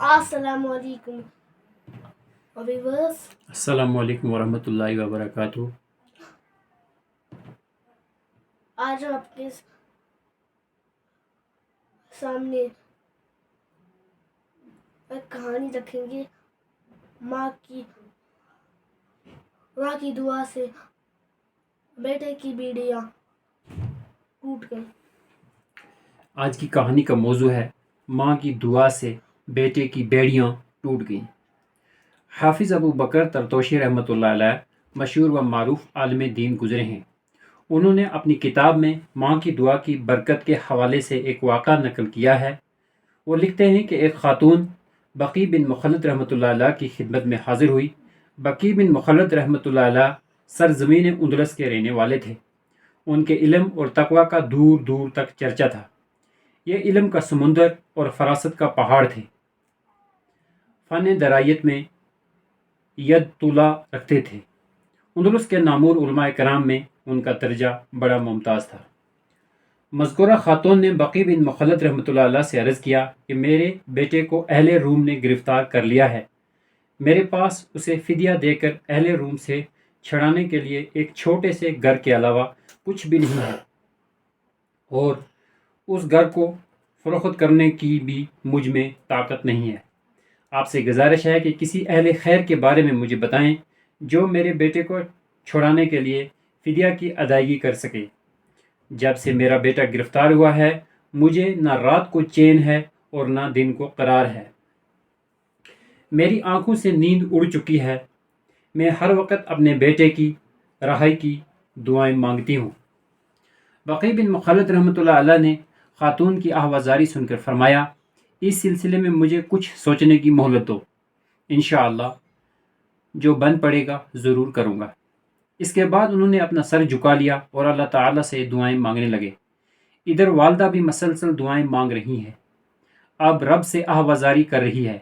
السلام علیکم ویورز، السلام علیکم ورحمۃ اللہ وبرکاتہ۔ آج ہم آپ کے سامنے ایک کہانی رکھیں گے۔ ماں کی دعا سے بیٹے کی بیڑیاں ٹوٹ گئیں۔ آج کی کہانی کا موضوع ہے ماں کی دعا سے بیٹے کی بیڑیاں ٹوٹ گئیں۔ حافظ ابو بکر ترتوشی رحمۃ اللہ علیہ مشہور و معروف عالم دین گزرے ہیں۔ انہوں نے اپنی کتاب میں ماں کی دعا کی برکت کے حوالے سے ایک واقعہ نقل کیا ہے۔ وہ لکھتے ہیں کہ ایک خاتون بقی بن مخلد رحمۃ اللہ علیہ کی خدمت میں حاضر ہوئی۔ بقی بن مخلد رحمۃ اللہ علیہ سرزمین اندلس کے رہنے والے تھے۔ ان کے علم اور تقوی کا دور دور تک چرچا تھا۔ یہ علم کا سمندر اور فراست کا پہاڑ تھے۔ فن درایت میں ید طولا رکھتے تھے۔ اندلس کے نامور علماء کرام میں ان کا درجہ بڑا ممتاز تھا۔ مذکورہ خاتون نے بقی بن مخلد رحمۃ اللہ علیہ سے عرض کیا کہ میرے بیٹے کو اہل روم نے گرفتار کر لیا ہے۔ میرے پاس اسے فدیہ دے کر اہل روم سے چھڑانے کے لیے ایک چھوٹے سے گھر کے علاوہ کچھ بھی نہیں ہے، اور اس گھر کو فروخت کرنے کی بھی مجھ میں طاقت نہیں ہے۔ آپ سے گزارش ہے کہ کسی اہل خیر کے بارے میں مجھے بتائیں جو میرے بیٹے کو چھڑانے کے لیے فدیہ کی ادائیگی کر سکے۔ جب سے میرا بیٹا گرفتار ہوا ہے مجھے نہ رات کو چین ہے اور نہ دن کو قرار ہے۔ میری آنکھوں سے نیند اڑ چکی ہے۔ میں ہر وقت اپنے بیٹے کی رہائی کی دعائیں مانگتی ہوں۔ بقی بن مخلد رحمۃ اللہ علیہ نے خاتون کی آہوازاری سن کر فرمایا، اس سلسلے میں مجھے کچھ سوچنے کی مہلت دو، انشاءاللہ جو بن پڑے گا ضرور کروں گا۔ اس کے بعد انہوں نے اپنا سر جھکا لیا اور اللہ تعالیٰ سے دعائیں مانگنے لگے۔ ادھر والدہ بھی مسلسل دعائیں مانگ رہی ہیں، اب رب سے آہوازاری کر رہی ہے،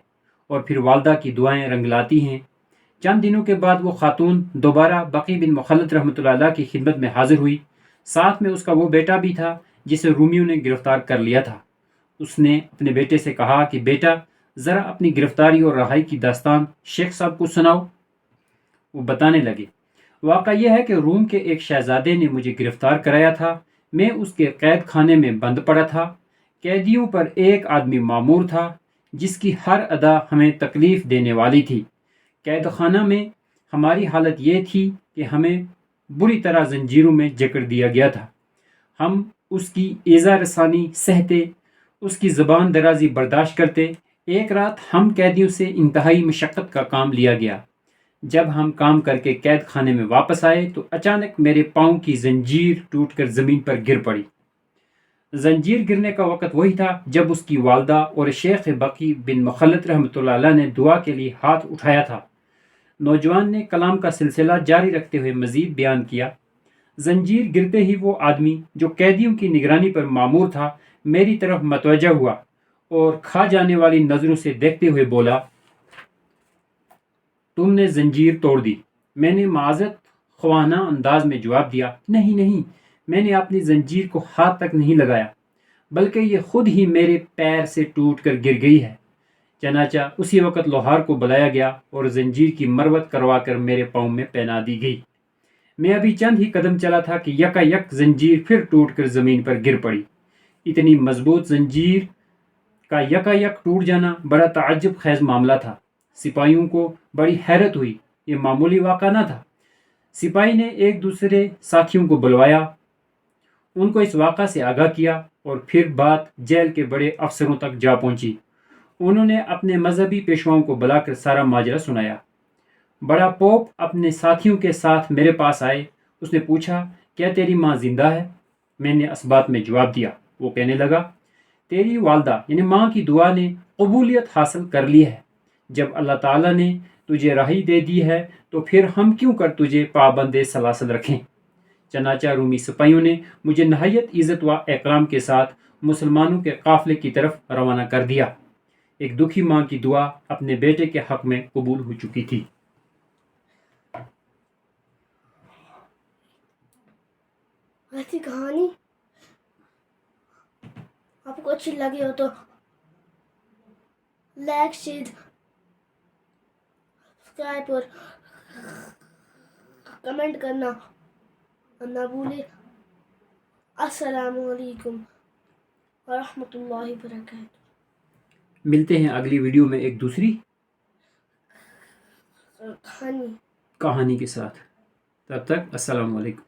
اور پھر والدہ کی دعائیں رنگ لاتی ہیں۔ چند دنوں کے بعد وہ خاتون دوبارہ بقی بن مخلد رحمۃ اللہ علیہ کی خدمت میں حاضر ہوئی۔ ساتھ میں اس کا وہ بیٹا بھی تھا جسے رومیوں نے گرفتار کر لیا تھا۔ اس نے اپنے بیٹے سے کہا کہ بیٹا ذرا اپنی گرفتاری اور رہائی کی داستان شیخ صاحب کو سناؤ۔ وہ بتانے لگے، واقعہ یہ ہے کہ روم کے ایک شہزادے نے مجھے گرفتار کرایا تھا۔ میں اس کے قید خانے میں بند پڑا تھا۔ قیدیوں پر ایک آدمی مامور تھا جس کی ہر ادا ہمیں تکلیف دینے والی تھی۔ قید خانہ میں ہماری حالت یہ تھی کہ ہمیں بری طرح زنجیروں میں جکڑ دیا گیا تھا۔ ہم اس کی ایذا رسانی سہتے، اس کی زبان درازی برداشت کرتے۔ ایک رات ہم قیدیوں سے انتہائی مشقت کا کام لیا گیا۔ جب ہم کام کر کے قید خانے میں واپس آئے تو اچانک میرے پاؤں کی زنجیر ٹوٹ کر زمین پر گر پڑی۔ زنجیر گرنے کا وقت وہی تھا جب اس کی والدہ اور شیخ بقی بن مخلد رحمۃ اللہ علیہ نے دعا کے لیے ہاتھ اٹھایا تھا۔ نوجوان نے کلام کا سلسلہ جاری رکھتے ہوئے مزید بیان کیا، زنجیر گرتے ہی وہ آدمی جو قیدیوں کی نگرانی پر مامور تھا میری طرف متوجہ ہوا اور کھا جانے والی نظروں سے دیکھتے ہوئے بولا، تم نے زنجیر توڑ دی۔ میں نے معذرت خواہانہ انداز میں جواب دیا، نہیں نہیں، میں نے اپنی زنجیر کو ہاتھ تک نہیں لگایا، بلکہ یہ خود ہی میرے پیر سے ٹوٹ کر گر گئی ہے۔ چنانچہ اسی وقت لوہار کو بلایا گیا اور زنجیر کی مروت کروا کر میرے پاؤں میں پہنا دی گئی۔ میں ابھی چند ہی قدم چلا تھا کہ یکا یک زنجیر پھر ٹوٹ کر زمین پر گر پڑی۔ اتنی مضبوط زنجیر کا یکا یک ٹوٹ جانا بڑا تعجب خیز معاملہ تھا۔ سپاہیوں کو بڑی حیرت ہوئی، یہ معمولی واقعہ نہ تھا۔ سپاہی نے ایک دوسرے ساتھیوں کو بلوایا، ان کو اس واقعہ سے آگاہ کیا، اور پھر بات جیل کے بڑے افسروں تک جا پہنچی۔ انہوں نے اپنے مذہبی پیشواؤں کو بلا کر سارا ماجرا سنایا۔ بڑا پوپ اپنے ساتھیوں کے ساتھ میرے پاس آئے۔ اس نے پوچھا، کیا تیری ماں زندہ ہے؟ میں نے اسبات میں جواب دیا۔ وہ کہنے لگا، تیری والدہ یعنی ماں کی دعا نے قبولیت حاصل کر لی ہے۔ جب اللہ تعالیٰ نے تجھے رہائی دے دی ہے تو پھر ہم کیوں کر تجھے پابند سلاسل رکھیں؟ چنانچہ رومی سپاہیوں نے مجھے نہایت عزت و اکرام کے ساتھ مسلمانوں کے قافلے کی طرف روانہ کر دیا۔ ایک دکھی ماں کی دعا اپنے بیٹے کے حق میں قبول ہو چکی تھی۔ ایسی کہانی آپ کو اچھی لگی ہو تو لائک شیئر سبسکرائب اور کمنٹ کرنا نہ بھولے. السلام علیکم ورحمۃ اللہ وبرکاتہ. ملتے ہیں اگلی ویڈیو میں ایک دوسری کہانی کے ساتھ. تب تک السلام علیکم.